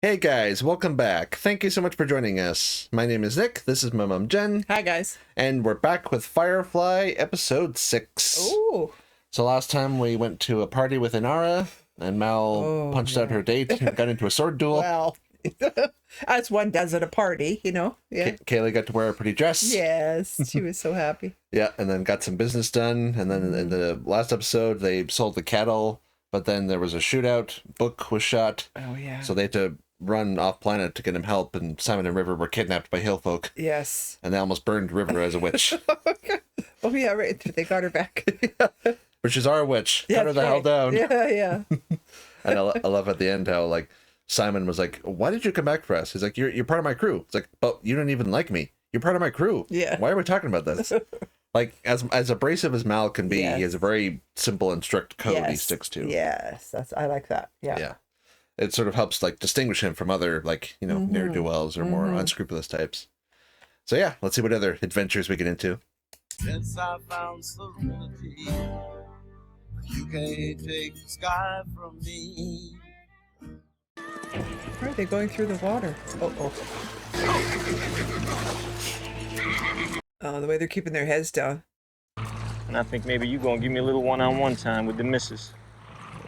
Hey guys, welcome back. Thank you so much for joining us. My name is Nick, this is my mom Jen. Hi guys. And we're back with Firefly episode 6. Ooh. So last time we went to a party with Inara, and Mal punched out her date and got into a sword duel. Well, as one does at a party, you know. Yeah. Kaylee got to wear a pretty dress. Yes, she was so happy. Yeah, and then got some business done. And then in the last episode, they sold the cattle, but then there was a shootout. Book was shot. Oh, yeah. So they had to run off planet to get him help, and Simon and River were kidnapped by hill folk. Yes. And they almost burned River as a witch. Oh, yeah, right. They got her back. Yeah. But she's our witch. Yeah, Cut her the hell down. Yeah, yeah. And I love at the end how, like, Simon was like, why did you come back for us? He's like, you're part of my crew. It's like, but you don't even like me. You're part of my crew. Yeah. Why are we talking about this? Like, as abrasive as Mal can be, he has a very simple and strict code he sticks to. Yes, I like that. Yeah. Yeah. It sort of helps, like, distinguish him from other, like, you know, ne'er-do-wells or more unscrupulous types. So yeah, let's see what other adventures we get into. Since I found Serenity, you can't take the sky from me. Why are they going through the water? Oh, the way they're keeping their heads down. And I think maybe you gonna give me a little one-on-one time with the missus.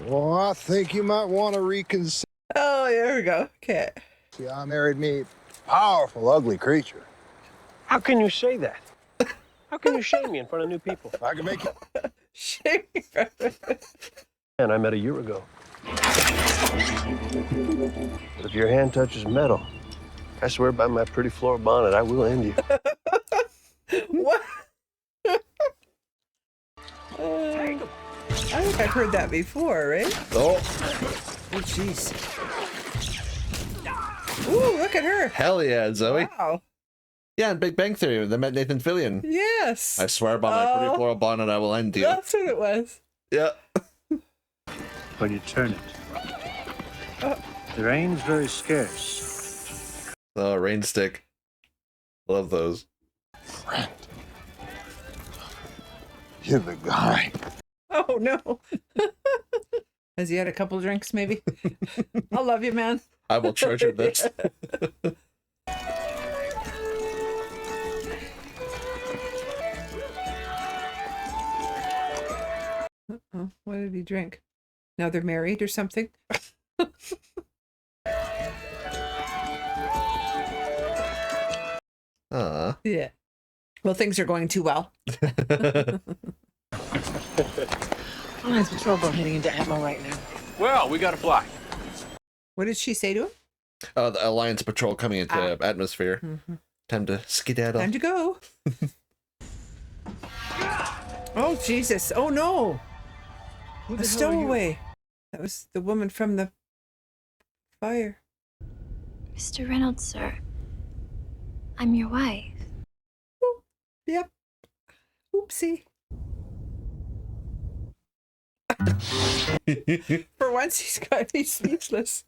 Well, I think you might want to reconsider. Oh, there we go. Okay. See, I married me a powerful, ugly creature. How can you say that? How can you shame me in front of new people? I can make it. Shame. And I met a year ago. But if your hand touches metal, I swear by my pretty floor bonnet, I will end you. What? I think I've heard that before, right? Oh, Jeez. Ooh, look at her. hell yeah, Zoe. Wow. Yeah, in Big Bang Theory, they met Nathan Fillion. Yes. I swear by my pretty floral bonnet, I will end you. That's what it was. Yeah. When you turn it. The rain's very scarce. Oh, rain stick. Love those. Friend. You're the guy. Oh, no. Has he had a couple drinks, maybe? I love you, man. I will treasure this. Uh-oh. What did he drink? Now they're married or something? Yeah. Well, things are going too well. Alliance patrol boat heading into Atmo right now. Well, we gotta fly. What did she say to him? The Alliance Patrol coming into atmosphere. Time to skedaddle. Time to go. Oh, Jesus. Oh, no. A stowaway. That was the woman from the fire. Mr. Reynolds, sir. I'm your wife. Oop. Yep. Oopsie. For once, he's got me speechless.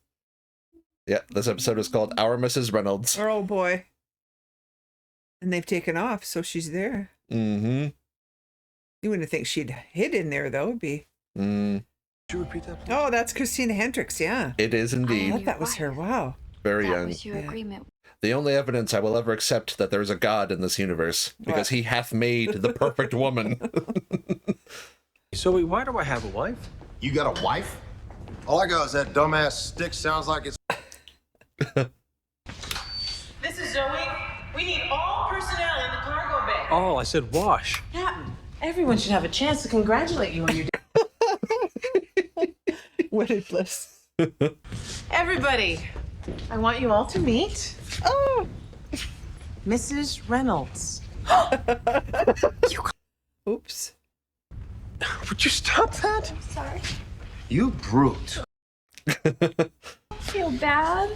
Yeah, this episode is called Our Mrs. Reynolds. Oh, boy. And they've taken off, so she's there. Mm-hmm. You wouldn't think she'd hid in there, though. It'd be... Could you repeat that, please? Oh, that's Christina Hendricks, yeah. It is I indeed. thought that was her. Wow. Very That young. was your agreement. The only evidence I will ever accept that there is a god in this universe, because he hath made the perfect woman. So why do I have a wife? You got a wife? All I got is that dumbass stick sounds like it's... This is Zoe. We need all personnel in the cargo bay. Oh, I said wash. Captain, everyone should have a chance to congratulate you on your day. Wedded bliss. Everybody, I want you all to meet. Oh! Mrs. Reynolds. Oops. Would you stop that? I'm sorry. You brute. I feel bad.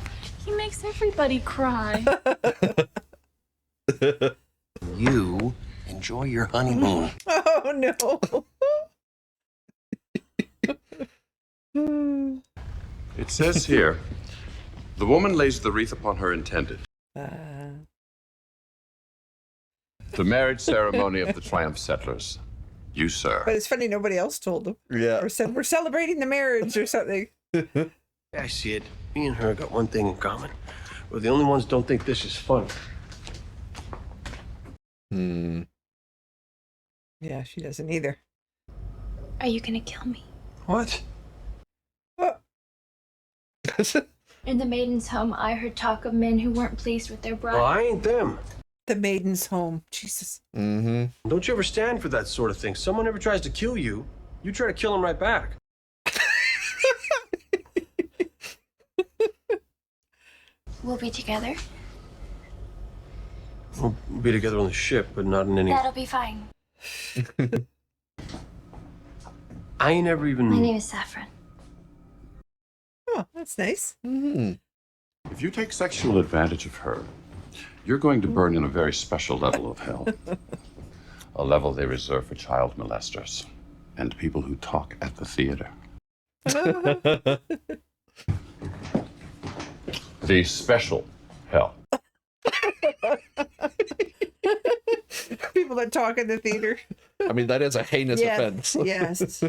He makes everybody cry. You enjoy your honeymoon. Oh, no. It says here, the woman lays the wreath upon her intended. The marriage ceremony of the Triumph settlers. You, sir. But it's funny, nobody else told them. Yeah. Or said, we're celebrating the marriage or something. I see it. Me and her got one thing in common. We're the only ones who don't think this is fun. Yeah, she doesn't either. Are you gonna kill me? What? Oh. In the maiden's home, I heard talk of men who weren't pleased with their bride. Well, I ain't them. The maiden's home. Jesus. Don't you ever stand for that sort of thing. Someone ever tries to kill you, you try to kill him right back. We'll be together. We'll be together on the ship, but not in any... That'll be fine. I ain't ever even... My name is Saffron. Oh, that's nice. If you take sexual advantage of her, you're going to burn in a very special level of hell. A level they reserve for child molesters and people who talk at the theater. The special hell. People that talk in the theater. I mean, that is a heinous offense. Yes.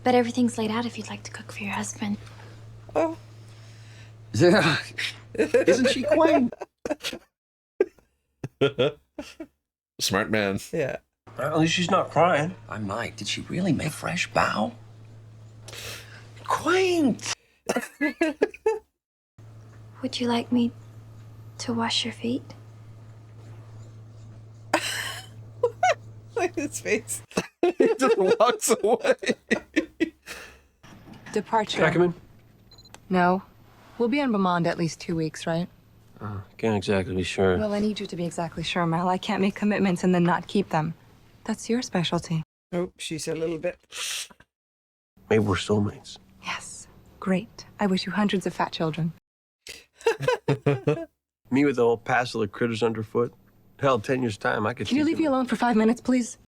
But everything's laid out if you'd like to cook for your husband. Oh. Yeah. Isn't she quaint? Smart man. Yeah. At least she's not crying. I might. Did she really make fresh bow? Quaint. Would you like me to wash your feet? Look at his face. He just walks away. Departure. Can I come in? No. We'll be in Beaumont at least 2 weeks, right? Can't exactly be sure. Well, I need you to be exactly sure, Mel. I can't make commitments and then not keep them. That's your specialty. Oh, she's a little bit. Maybe we're soulmates. Yes. Great. I wish you hundreds of fat children. Me with the whole passel of critters underfoot. Hell, 10 years' time, I could... Can you leave me alone for 5 minutes, please?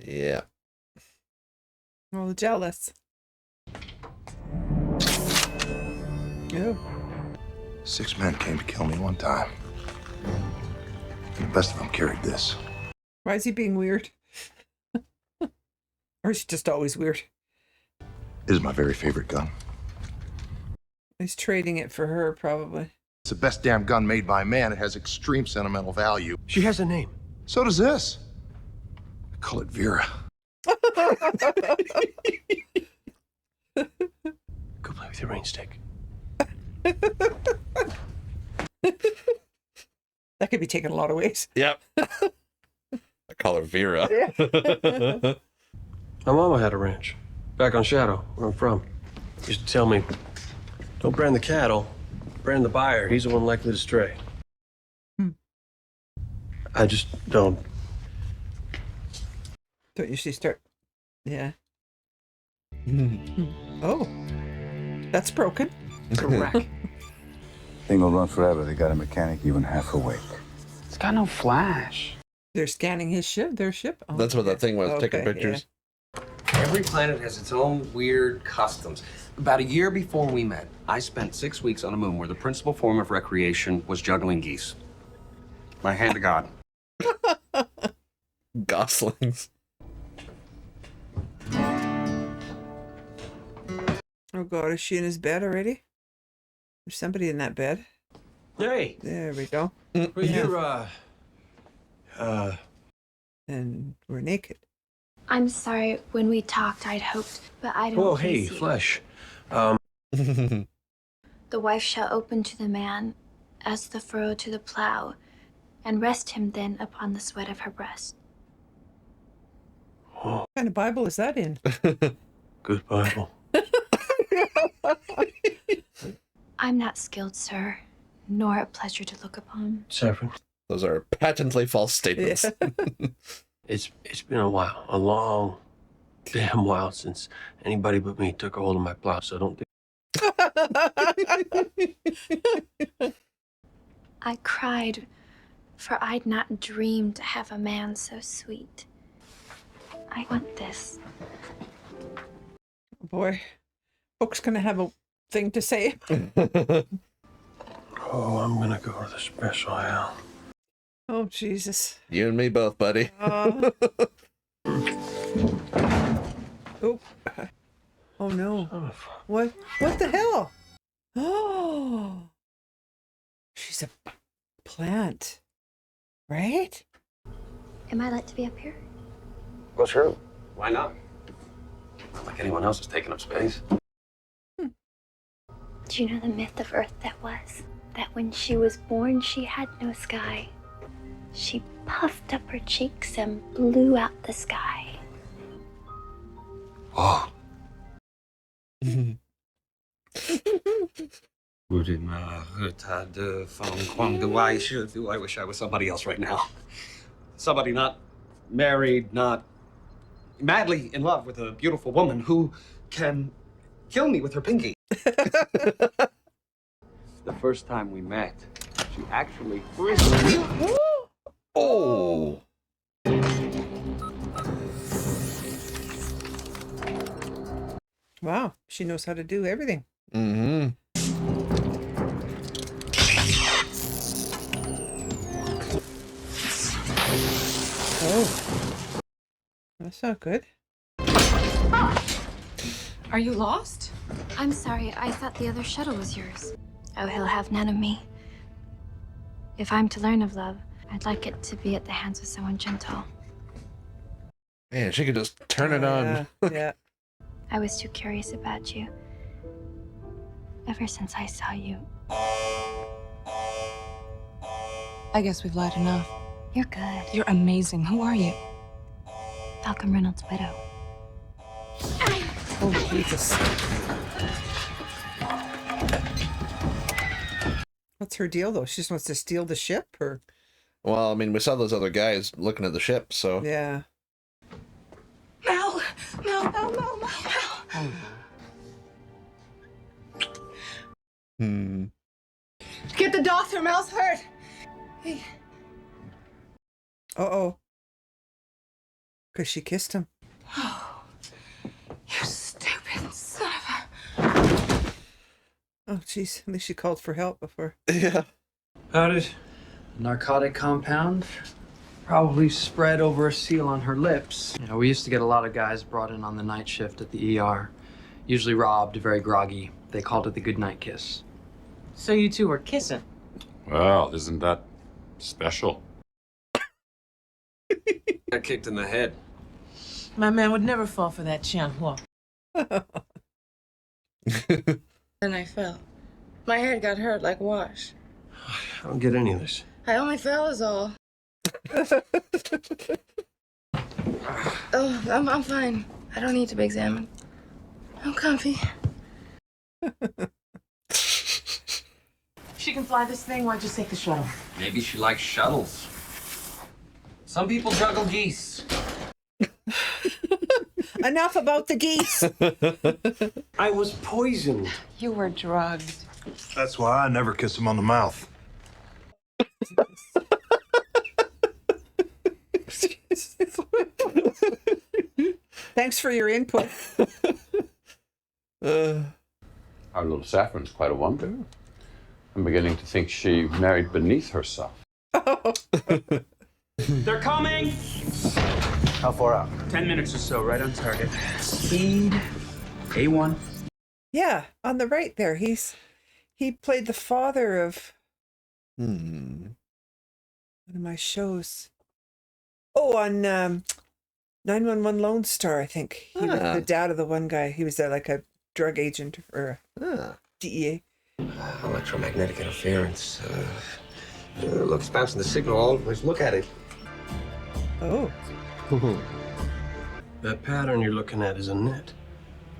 Yeah. Oh, jealous. Oh. 6 men came to kill me one time. And the best of them carried this. Why is he being weird? Or is he just always weird? This is my very favorite gun. He's trading it for her, probably. It's the best damn gun made by man. It has extreme sentimental value. She has a name. So does this. I call it Vera. Go play with your rain stick. That could be taken a lot of ways. Yep. I call her Vera. My mama had a ranch. Back on Shadow, where I'm from. Used to tell me, don't brand the cattle, brand the buyer. He's the one likely to stray. I just don't. Don't usually start. Yeah. Oh. That's broken. It's a wreck. Thing will run forever. They got a mechanic even half awake. It's got no flash. They're scanning his ship, their ship. Oh, That's what that thing was, taking okay, pictures. Every planet has its own weird customs. About a year before we met, I spent 6 weeks on a moon where the principal form of recreation was juggling geese. My hand to God. Goslings. Oh god, is she in his bed already? There's somebody in that bed. Hey! There we go. Well, you're, And we're naked. I'm sorry, when we talked, I'd hoped, but I don't Oh, hey, please you. flesh. The wife shall open to the man as the furrow to the plow, and rest him then upon the sweat of her breast. What kind of Bible is that in? Good Bible. I'm not skilled, sir, nor a pleasure to look upon. Saffron. Those are patently false statements. Yeah. It's been a while, a long damn while since anybody but me took a hold of my plow, so don't think. I cried, for I'd not dreamed to have a man so sweet. I want this. Boy, Book's gonna have a thing to say. Oh, I'm gonna go to the special hell. Oh, Jesus. You and me both, buddy. Oh. Oh no. What the hell? Oh, she's a plant, right? Am I let to be up here? Well, sure. Why not? Not like anyone else is taking up space. Do you know the myth of Earth that was? That when she was born, she had no sky. She puffed up her cheeks and blew out the sky. Oh. I wish I was somebody else right now. Somebody not married, not madly in love with a beautiful woman who can kill me with her pinky. The first time we met, she actually frisked me. Oh. Wow, she knows how to do everything. Mm-hmm. Oh, that's not good. Are you lost? I'm sorry, I thought the other shuttle was yours. Oh, he'll have none of me. If I'm to learn of love, I'd like it to be at the hands of someone gentle. Man, she could just turn it on. Yeah. I was too curious about you. Ever since I saw you. I guess we've lied enough. You're good. You're amazing. Who are you? Malcolm Reynolds' widow. Oh, Jesus. What's her deal, though? She just wants to steal the ship, or? Well, I mean, we saw those other guys looking at the ship, so. Yeah. Mel! Hmm. Get the doctor. Mel's hurt. Hey. Uh-oh. Because she kissed him. Oh, you stupid son of a... Oh, jeez. At least she called for help before. Yeah. How did? Narcotic compound. Probably spread over a seal on her lips. You know, we used to get a lot of guys brought in on the night shift at the ER. Usually robbed, very groggy. They called it the goodnight kiss. So you two were kissing? Well, isn't that special? Got kicked in the head. My man would never fall for that Chanhua. And I fell. My head got hurt like wash. I don't get any of this. I only fell is all. Oh, I'm fine. I don't need to be examined. I'm comfy. She can fly this thing. Why'd you take the shuttle? Maybe she likes shuttles. Some people juggle geese. Enough about the geese. I was poisoned. You were drugged. That's why I never kiss him on the mouth. Thanks for your input. Our little Saffron's quite a wonder. I'm beginning to think she married beneath herself. They're coming! How far out? 10 minutes or so, right on target. Speed, A1. Yeah, on the right there. He played the father of one of my shows. Oh, on 911 Lone Star, I think. He was the dad of the one guy. He was like a drug agent or DEA. Electromagnetic interference. Looks bouncing the signal all over the place. Look at it. Oh. That pattern you're looking at is a net.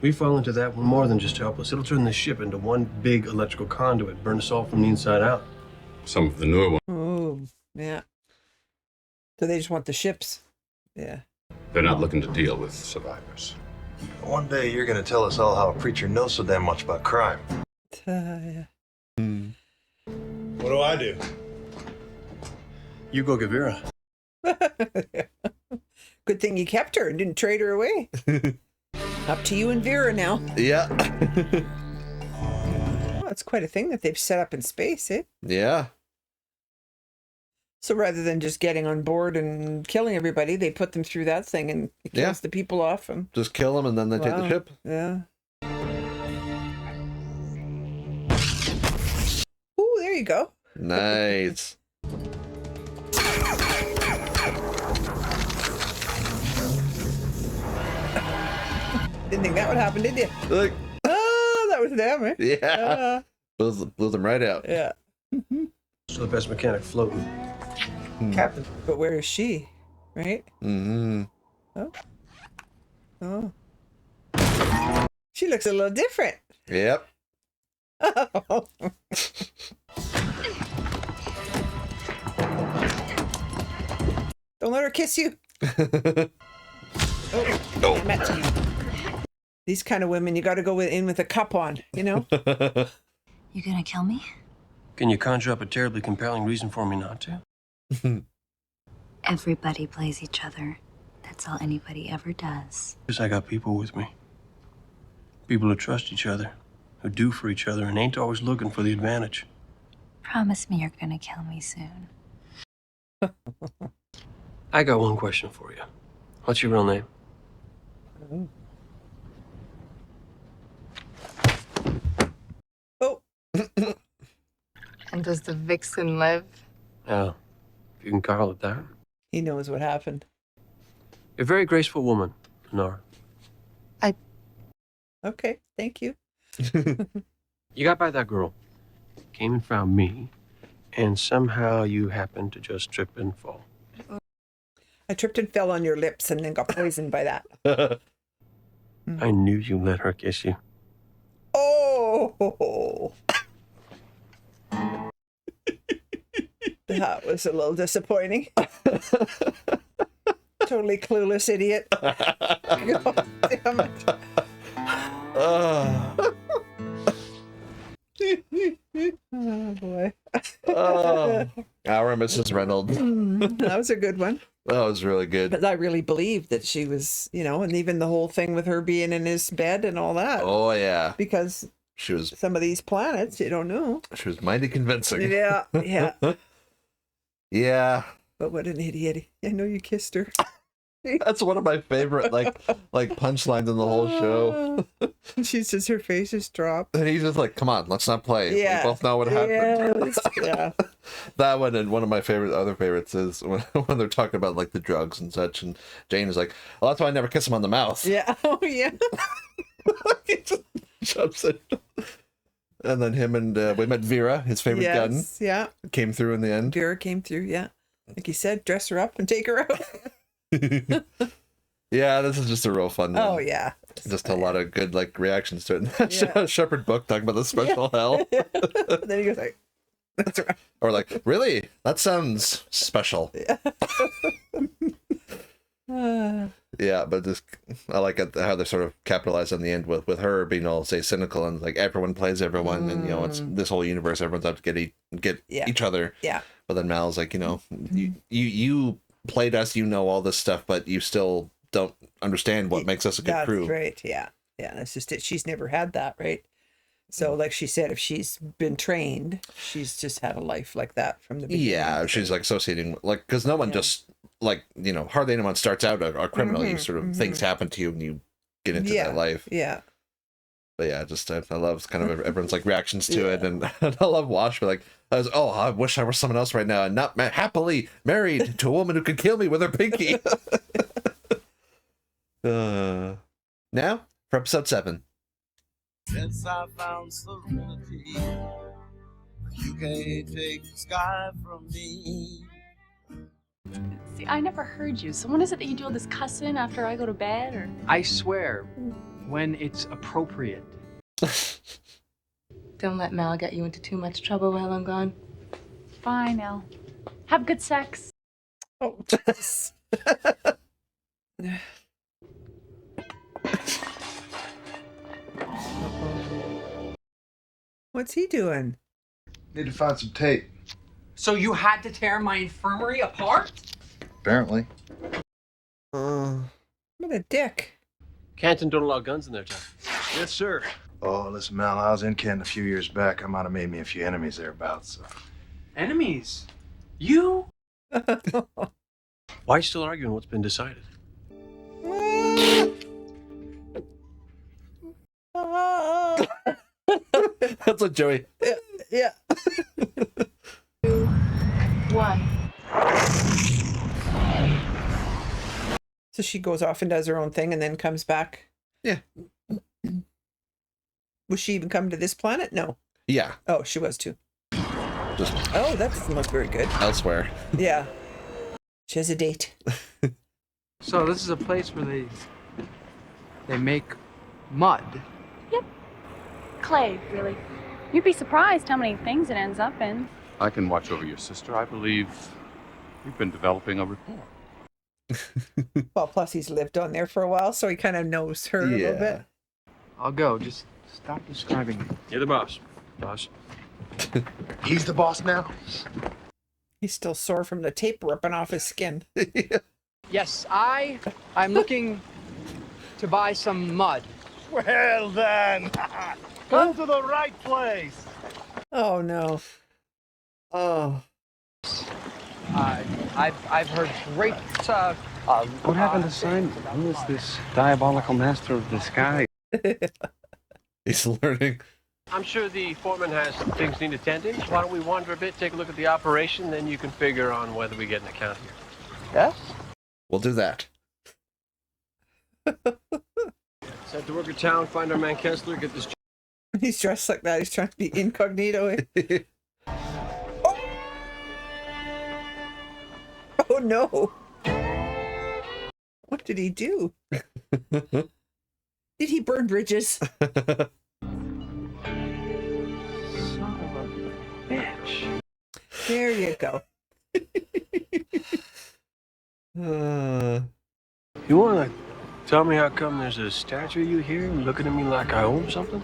We fall into that one more than just help us. It'll turn the ship into one big electrical conduit, burn us all from the inside out. Some of the newer ones, Oh, yeah. So they just want the ships. Yeah. they're not looking to deal with survivors. One day you're gonna tell us all how a preacher knows so damn much about crime. Yeah. What do I do? You go get Vera. Good thing you kept her and didn't trade her away. Up to you and Vera now. Yeah. Well, it's quite a thing that they've set up in space, eh? Yeah. So rather than just getting on board and killing everybody, they put them through that thing and it kills the people off. And Just kill them and then they take the ship. Yeah. you go. Nice. Didn't think that would happen, did you? Like, Oh, that was them, eh? yeah. Blew them right out. Yeah. Still the best mechanic floating. Captain. But where is she? Right? Mm-hmm. Oh. Oh. She looks a little different. Yep. Oh. Don't let her kiss you. Oh, Matt. These kind of women, you got to go in with a cup on, you know? You gonna kill me? Can you conjure up a terribly compelling reason for me not to? Everybody plays each other. That's all anybody ever does. Because I got people with me. People who trust each other, who do for each other, and ain't always looking for the advantage. Promise me you're gonna kill me soon. I got one question for you. What's your real name? Oh. And does the vixen live? Yeah, if you can call it that. He knows what happened. You're a very graceful woman, Nora. Okay, thank you. You got by that girl, came and found me, and somehow you happened to just trip and fall. I tripped and fell on your lips and then got poisoned by that. I knew you let her kiss you. Oh! That was a little disappointing. Totally clueless idiot. God damn it. Oh, Oh boy. our Mrs. Reynolds. That was a good one. That was really good. Because I really believed that she was, you know, and even the whole thing with her being in his bed and all that. Oh yeah. Because She was some of these planets, you don't know. she was mighty convincing. Yeah, yeah. Yeah. But what an idiot. I know you kissed her. That's one of my favorite like punchlines in the whole show. She says her face is dropped. And he's just like, come on, let's not play. Yeah. We both know what happened. Yes. Yeah. That one, and one of my other favorites is when they're talking about like the drugs and such, and Jayne is like, well, that's why I never kiss him on the mouth. Yeah. Oh yeah. He just jumps in. And then him and we met Vera, his favorite gun. Yeah. Came through in the end. Vera came through, yeah. Like he said, dress her up and take her out. Yeah, this is just a real fun one. Oh yeah. Just a lot of good like reactions to it. Yeah. Shepherd Book talking about the special hell. Then he goes like, that's right. Or like, really? That sounds special. Yeah, but just I like it, how they sort of capitalize on the end with her being all say cynical and like everyone plays everyone, and you know it's this whole universe, everyone's out to get each other. Yeah. But then Mal's like, you know, you played us, you know all this stuff, but you still don't understand what makes us a good crew. That's right. Yeah. Yeah. That's just it. She's never had that, right? So, like she said, if she's been trained, she's just had a life like that from the beginning. Yeah, she's like associating, like, because no one just, like, you know, hardly anyone starts out a criminal. You sort of, things happen to you and you get into that life. Yeah. But yeah, just, I love kind of everyone's, like, reactions to it. And I love Wash, like, I wish I were someone else right now and not happily married to a woman who could kill me with her pinky. Now, for episode 7. Since I found serenity, you can't take the sky from me. See, I never heard you. So when is it that you do all this cussing after I go to bed, or? I swear, when it's appropriate. Don't let Mal get you into too much trouble while I'm gone. Fine, Elle. Have good sex. Oh. What's he doing? Need to find some tape. So you had to tear my infirmary apart? Apparently. What a dick. Canton don't allow guns in their town. Yes, sir. Oh, listen, Mal, I was in Canton a few years back. I might have made me a few enemies thereabouts. So. Enemies? You? Why are you still arguing what's been decided? That's what Joey. Yeah. What? So she goes off and does her own thing and then comes back. Yeah. Was she even come to this planet? No. Yeah. Oh, she was too. Just Oh, that doesn't look very good. elsewhere. Yeah. She has a date. So this is a place where they make mud. Yep. Clay, really. You'd be surprised how many things it ends up in. I can watch over your sister. I believe you've been developing a rapport. Well, plus he's lived on there for a while, so he kind of knows her a little bit. I'll go. Just stop describing me. You're the boss. Boss. He's the boss now. He's still sore from the tape ripping off his skin. Yes, I'm looking to buy some mud. Well then, come to the right place. Oh no. Oh. I've heard great. What happened to Simon? Who is this diabolical master of the sky? He's learning. I'm sure the foreman has things need attending. Why don't we wander a bit, take a look at the operation, then you can figure on whether we get an account here. Yes? We'll do that. Set to work at town, find our man Kessler, get this. He's dressed like that. He's trying to be incognito. Oh no. What did he do? Did he burn bridges? Son of a bitch. There you go. You want to tell me how come there's a statue of you here and looking at me like I own something?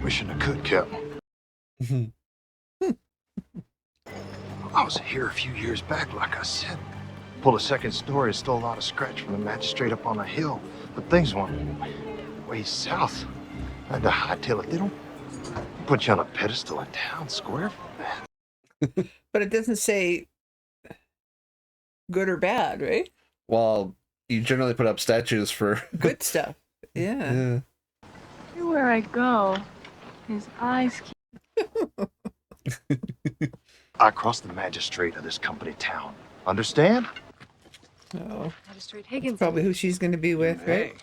Wishing I could, Captain. I was here a few years back, like I said. Pulled a second story, stole a lot of scratch from the magistrate up on a hill. But things went way south. I had to hightail it. They don't put you on a pedestal in town square for that. But it doesn't say good or bad, right? Well, you generally put up statues for good stuff. Yeah. Everywhere I go, his eyes keep... I crossed the magistrate of this company town. Understand? Oh. Magistrate Higgins. Probably who she's going to be with, right?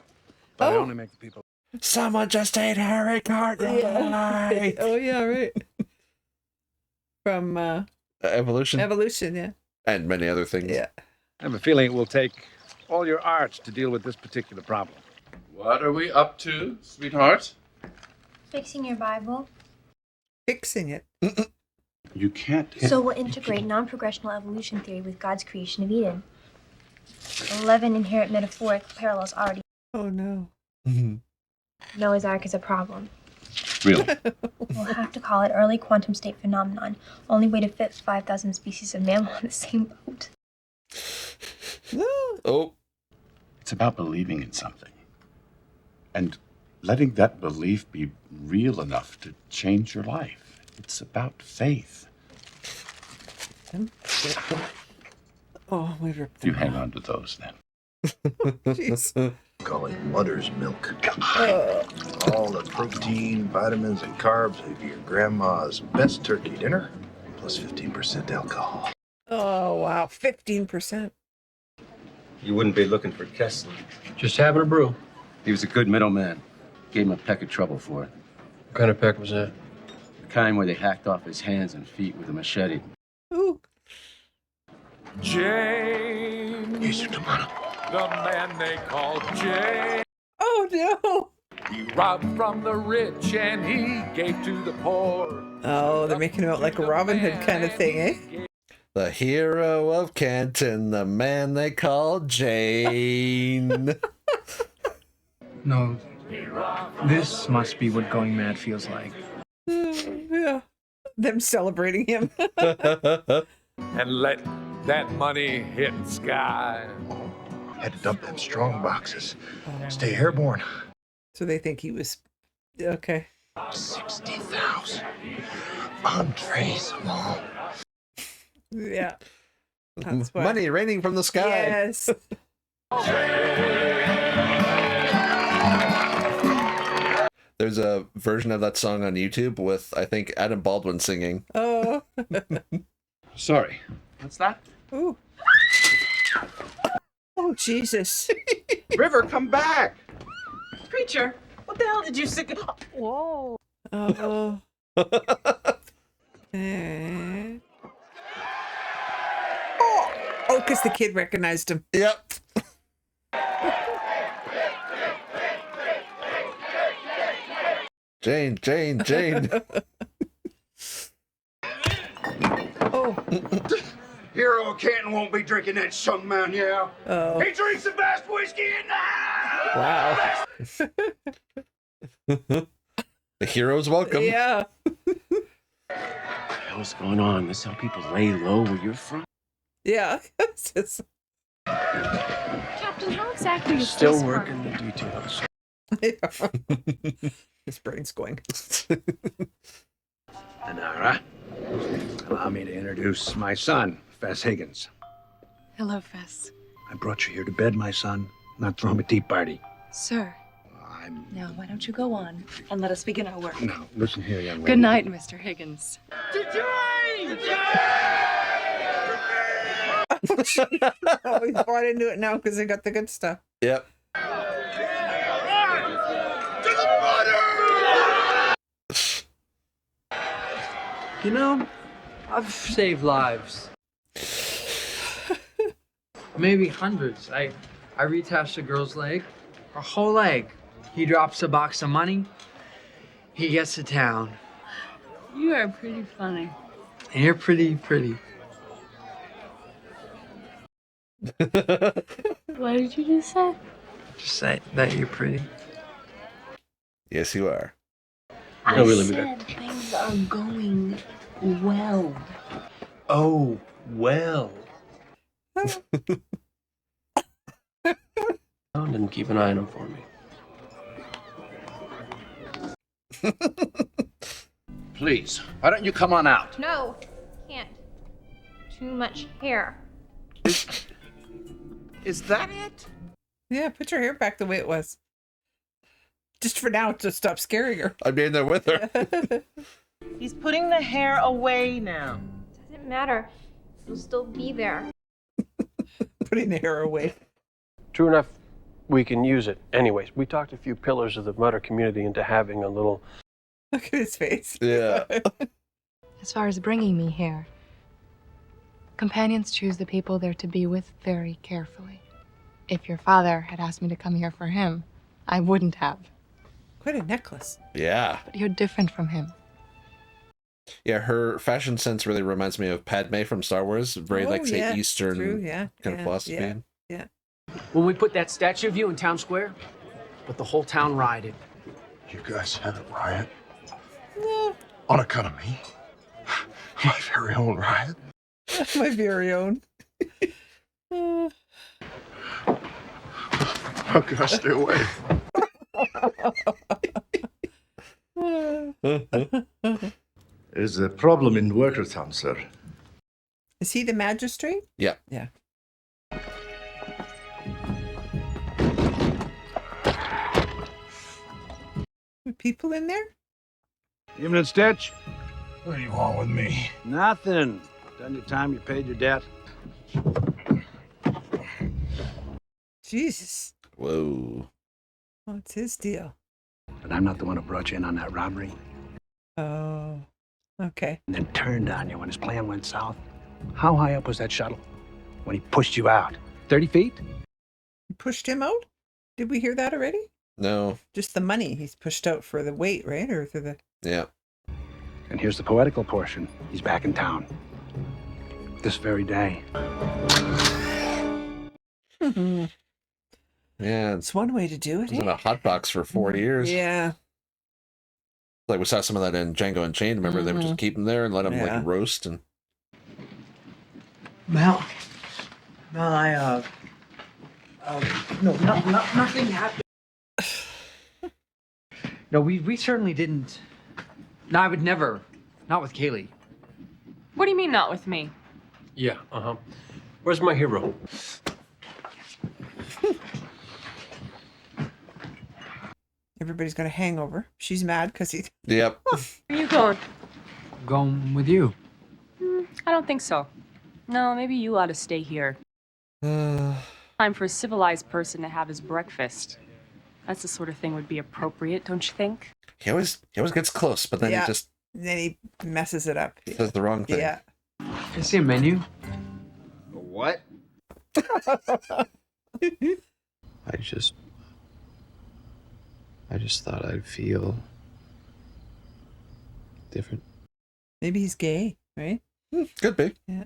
But I only make the people. Someone just ate Harry Cartwright. Yeah. Oh, yeah, right. From Evolution. Evolution, yeah. And many other things. Yeah. I have a feeling it will take all your arts to deal with this particular problem. What are we up to, sweetheart? Fixing your Bible. Fixing it. You can't. So we'll integrate non-progressional evolution theory with God's creation of Eden. 11 inherent metaphoric parallels already. Oh, no. Noah's Ark is a problem. Really? We'll have to call it early quantum state phenomenon. Only way to fit 5,000 species of mammal on the same boat. Oh. It's about believing in something. And letting that belief be real enough to change your life. It's about faith. Oh, my rip. You hang on to those then. Jeez. Call it mother's milk. All the protein, vitamins, and carbs of your grandma's best turkey dinner, plus 15% alcohol. Oh, wow. 15%. You wouldn't be looking for Kessler. Just having a brew. He was a good middleman. Gave him a peck of trouble for it. What kind of peck was that? The kind where they hacked off his hands and feet with a machete. Ooh. Jayne, Here's your tomato. the man they call Jayne. Oh, no. He robbed from the rich and he gave to the poor. Oh, they're making him out like a Robin Hood kind of thing, eh? The hero of Canton, the man they call Jayne. No, this must be what going mad feels like. Yeah. Them celebrating him. And let that money hit the sky. Had to dump them strong boxes. Stay airborne. So they think he was... Okay. 60,000. Untraceable. Yeah. That's why. Money raining from the sky. Yes. There's a version of that song on YouTube with, I think, Adam Baldwin singing. Oh. Sorry. What's that? Ooh. Oh, Jesus. River, come back! Preacher, what the hell did you sick? Whoa. Oh. Oh, because the kid recognized him. Yep. Jayne, Jayne, Jayne. Oh. Hero Canton won't be drinking that Sun Man, yeah? Oh. He drinks the best whiskey in the house! Wow. The hero's welcome. Yeah. What's going on? This is how people lay low where you're from? Yeah. It's just... Captain, how exactly is Still this working the details. His brain's going. Anara, allow me to introduce my son, Fess Higgins. Hello, Fess. I brought you here to bed, my son, not throw him a tea party. Sir. Now, why don't you go on and let us begin our work? Now, listen here, young lady. Good night, Mr. Higgins. Oh, he's bought into it now because they got the good stuff. Yep. You know, I've saved lives. Maybe hundreds. I reattached a girl's leg, her whole leg. He drops a box of money. He gets to town. You are pretty funny. And you're pretty pretty. What did you just say? Just say that you're pretty. Yes, you are. I said things are going well. Oh, well. And keep an eye on him for me. Please, why don't you come on out? No, can't. Too much hair. Is that it? Yeah, put your hair back the way it was. Just for now, to stop scaring her. I'd be in there with her. He's putting the hair away now. Doesn't matter. It'll still be there. Putting the hair away. True enough, we can use it. Anyways, we talked a few pillars of the Mutter community into having a little... Look at his face. Yeah. As far as bringing me here, companions choose the people they're to be with very carefully. If your father had asked me to come here for him, I wouldn't have. Quite a necklace. Yeah. But you're different from him. Yeah, her fashion sense really reminds me of Padme from Star Wars. Very, like, say, Eastern kind of philosophy. Yeah. When we put that statue of you in town square, but the whole town rioted. You guys had a riot? On account of me? My very own riot? My very own. How can I stay away? There's a problem in Workertown, sir. Is he the magistrate? Yeah. Yeah. People in there? Evening, Stitch. What do you want with me? Nothing. Done your time, you paid your debt. Jesus. Whoa. What's his deal? But I'm not the one who brought you in on that robbery. Oh, okay. And then turned on you when his plan went south. How high up was that shuttle? When he pushed you out? 30 feet? You pushed him out? Did we hear that already? No. Just the money he's pushed out for the weight, right? Or for the... Yeah. And here's the poetical portion. He's back in town. This very day. Yeah. It's one way to do it. It was in a hot box for 4 years. Yeah. Like we saw some of that in Django Unchained. Remember, they would just keep him there and let him like roast and. Mel, nothing happened. No, we certainly didn't. No, I would never. Not with Kaylee. What do you mean, not with me? Yeah, Where's my hero? Everybody's got a hangover. She's mad because he... Yep. Where are you going? Going with you. I don't think so. No, maybe you ought to stay here. Time for a civilized person to have his breakfast. That's the sort of thing would be appropriate, don't you think? He always gets close, but then then he messes it up. he says the wrong thing. Yeah. Can I see a menu? What? I just thought I'd feel different. Maybe he's gay, right? Could be. Yeah.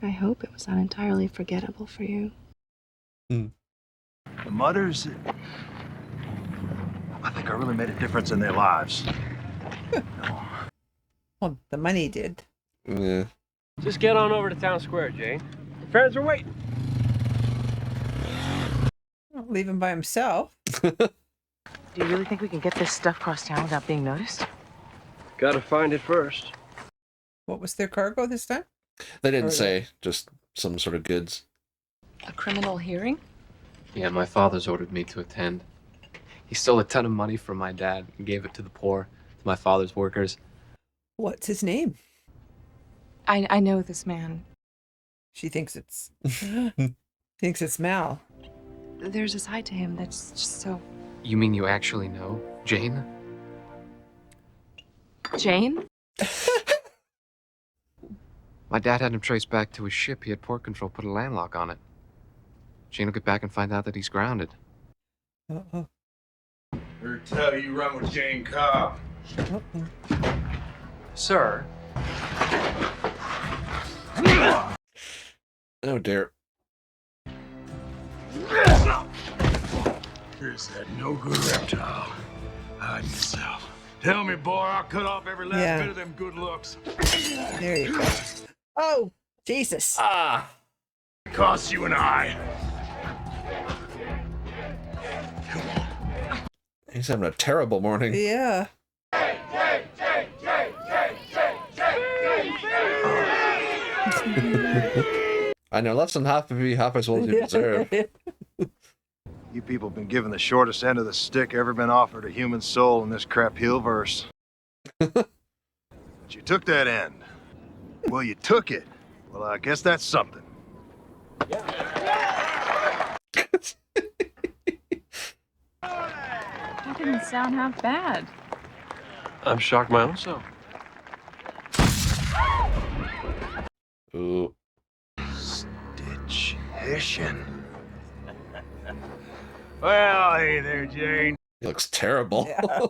I hope it was not entirely forgettable for you. The Mudders, I think I really made a difference in their lives. Well, the money did. Yeah. Just get on over to town square, Jayne. Your friends are waiting. Don't leave him by himself. Do you really think we can get this stuff across town without being noticed? Gotta find it first. What was their cargo this time? They didn't Or- say, just some sort of goods. A criminal hearing? Yeah, my father's ordered me to attend. He stole a ton of money from my dad and gave it to the poor, to my father's workers. What's his name? I know this man. She thinks it's thinks it's Mal. There's a side to him that's just so... You mean you actually know Jayne? Jayne? My dad had him traced back to his ship. He had port control put a landlock on it. Jayne will get back and find out that he's grounded. Uh-oh. Heard tell you run with Jayne Cobb. Sir? Oh dear. Here's that no good reptile. Hide yourself. Tell me, boy, I'll cut off every last bit of them good looks. There you go. Oh, Jesus. Ah. It costs you an eye. He's having a terrible morning. Yeah. I know, less than half of you, half as well as you deserve. You people have been given the shortest end of the stick ever been offered a human soul in this crap heel verse. But you took that end. Well, you took it. Well, I guess that's something. That didn't sound half bad. I'm shocked my own self. Ooh. Stitch-ition. Well, hey there, Jayne. He looks terrible. Yeah.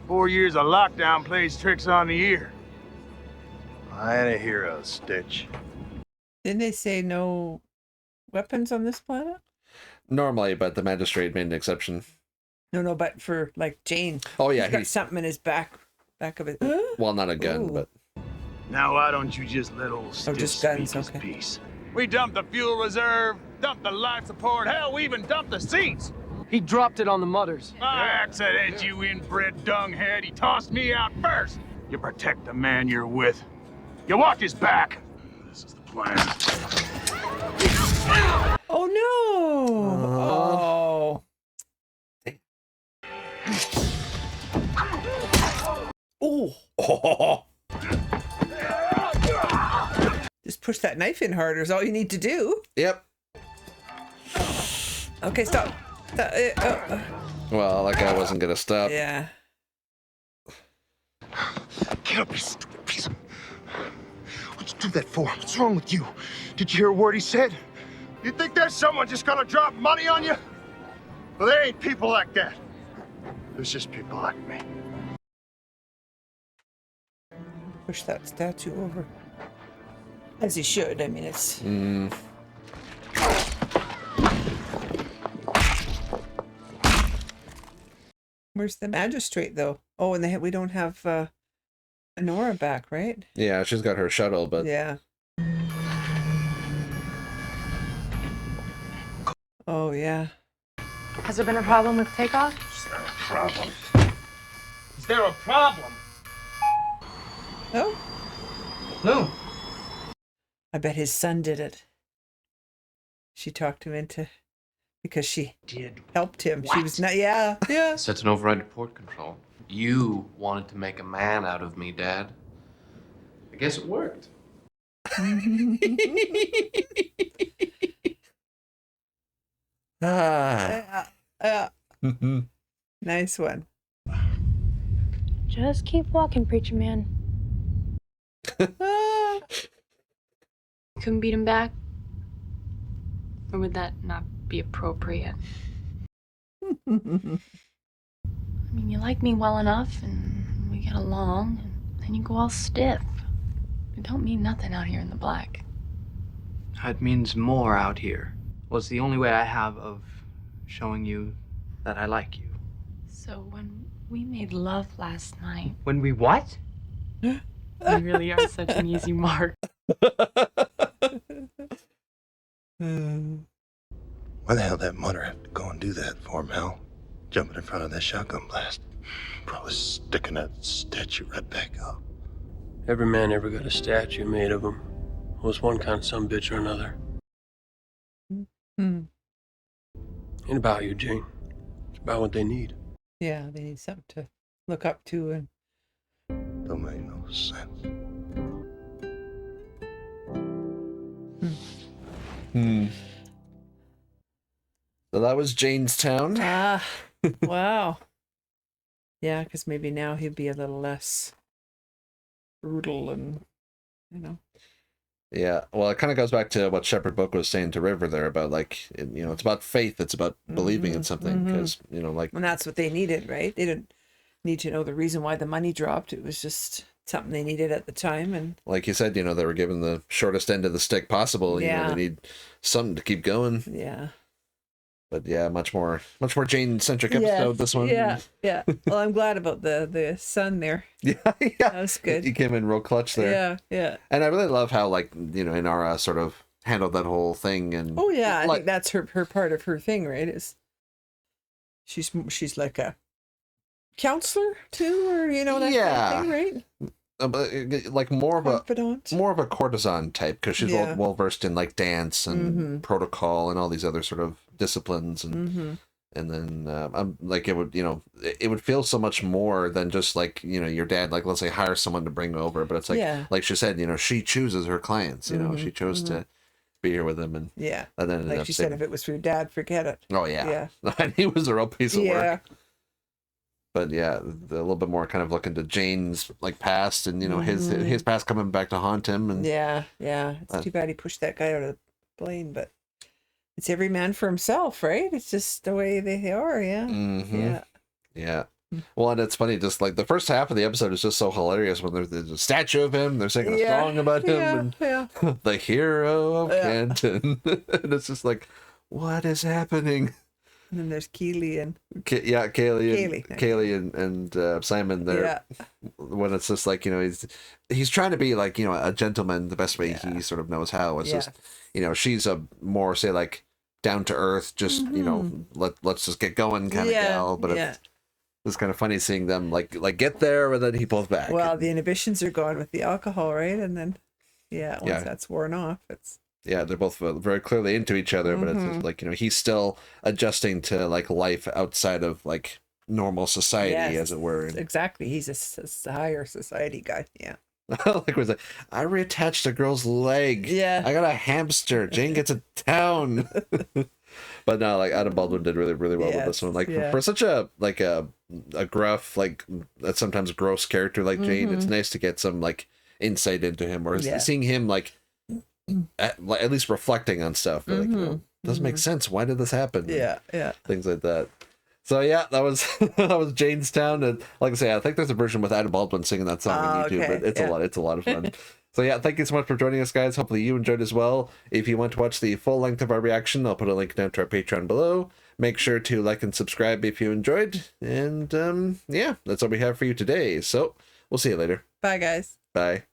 4 years of lockdown plays tricks on the ear. I ain't a hero, Stitch. Didn't they say no weapons on this planet? Normally, but the magistrate made an exception. No, but for like Jayne. Oh yeah, he's got something in his back of it. Well, not a gun, Ooh. but Now why don't you just let old Stitch just guns, speak his okay. piece? We dumped the fuel reserve, dumped the life support, hell, we even dumped the seats. He dropped it on the Mudders. Accident, you inbred dunghead. He tossed me out first. You protect the man you're with. You watch his back. This is the plan. Oh no! Oh. oh. Just push that knife in harder is all you need to do. Yep. Okay, stop. Well, that guy wasn't gonna stop. Yeah. Get up, you stupid piece of... What'd you do that for? What's wrong with you? Did you hear a word he said? You think there's someone just gonna drop money on you? Well, there ain't people like that. There's just people like me. Push that statue over. As he should. I mean, it's... Where's the magistrate, though? Oh, and we don't have Honora back, right? Yeah, she's got her shuttle, but Yeah. Oh, yeah. Has there been a problem with takeoff? Problem. Is there a problem? No? No. I bet his son did it. She talked him into... Because she helped him. She was not... Yeah. Sets an override to port control. You wanted to make a man out of me, Dad. guess it worked. Nice one. Just keep walking, preacher man. Couldn't beat him back? Or would that not be appropriate? I mean, you like me well enough, and we get along, and then you go all stiff. It don't mean nothing out here in the black. It means more out here. Well, it's the only way I have of showing you that I like you. So when we made love last night... When we what? You really are such an easy mark. Why the hell did that mother have to go and do that for him, Hal? Jumping in front of that shotgun blast. Probably sticking that statue right back up. Every man ever got a statue made of him. Was one kind of sumbitch or another. Hmm. Ain't about you, Jayne. It's about what they need. Yeah, they need something to look up to and Don't make no sense. So that was Jaynestown. Ah, wow. Yeah, because maybe now he'll be a little less brutal and, you know. Yeah, well, it kind of goes back to what Shepherd Book was saying to River there about, like, it's about faith. It's about believing in something because, like... And that's what they needed, right? They didn't need to know the reason why the money dropped. It was just something they needed at the time. And like you said, they were given the shortest end of the stick possible. Yeah. They need something to keep going. Yeah. But yeah, much more Jayne-centric episode, this one. Yeah, yeah. Well, I'm glad about the son there. Yeah. That was good. He came in real clutch there. Yeah, yeah. And I really love how, like, Inara sort of handled that whole thing. And oh, yeah, I think that's her part of her thing, right? Is she's like a counselor, too, or, that kind of thing, right? Like more of confidant. a courtesan type because she's well versed in like dance and protocol and all these other sort of disciplines and then like it would feel so much more than just like your dad, like let's say hire someone to bring over, but it's like like she said, she chooses her clients, she chose to be here with them and then like she said, if it was for your dad, forget it. Oh yeah. And he was a real piece of work. But yeah, a little bit more kind of looking to Jayne's like past and his past coming back to haunt him and yeah. It's too bad he pushed that guy out of the plane, but it's every man for himself, right? It's just the way they are, yeah. Well, and it's funny, just like the first half of the episode is just so hilarious when there's a statue of him, they're singing a song about him, and the hero of Canton, and it's just like, what is happening? And then there's Keely and Kaylee and Simon there. When it's just like he's trying to be like a gentleman the best way he sort of knows how. It's just she's a more say like down to earth, just let's just get going kind of gal. But it's kind of funny seeing them like get there and then he pulls back. Well, the inhibitions are gone with the alcohol, right? And then once that's worn off, it's. Yeah, they're both very clearly into each other, but it's just like, he's still adjusting to like life outside of like normal society, as it were. Exactly. He's a higher society guy. Yeah. Like was like, I reattached a girl's leg. Yeah. I got a hamster. Jayne gets a town. But no, like Adam Baldwin did really, really well with this one. Like for such a like a gruff, like sometimes gross character like Jayne, it's nice to get some like insight into him or seeing him like at least reflecting on stuff. Like, doesn't make sense. Why did this happen? Yeah. Things like that. So yeah, that was Jaynestown, and like I say, I think there's a version with Adam Baldwin singing that song on YouTube. But it's a lot of fun. So yeah, thank you so much for joining us, guys. Hopefully you enjoyed as well. If you want to watch the full length of our reaction, I'll put a link down to our Patreon below. Make sure to like and subscribe if you enjoyed. And that's all we have for you today. So we'll see you later. Bye, guys. Bye.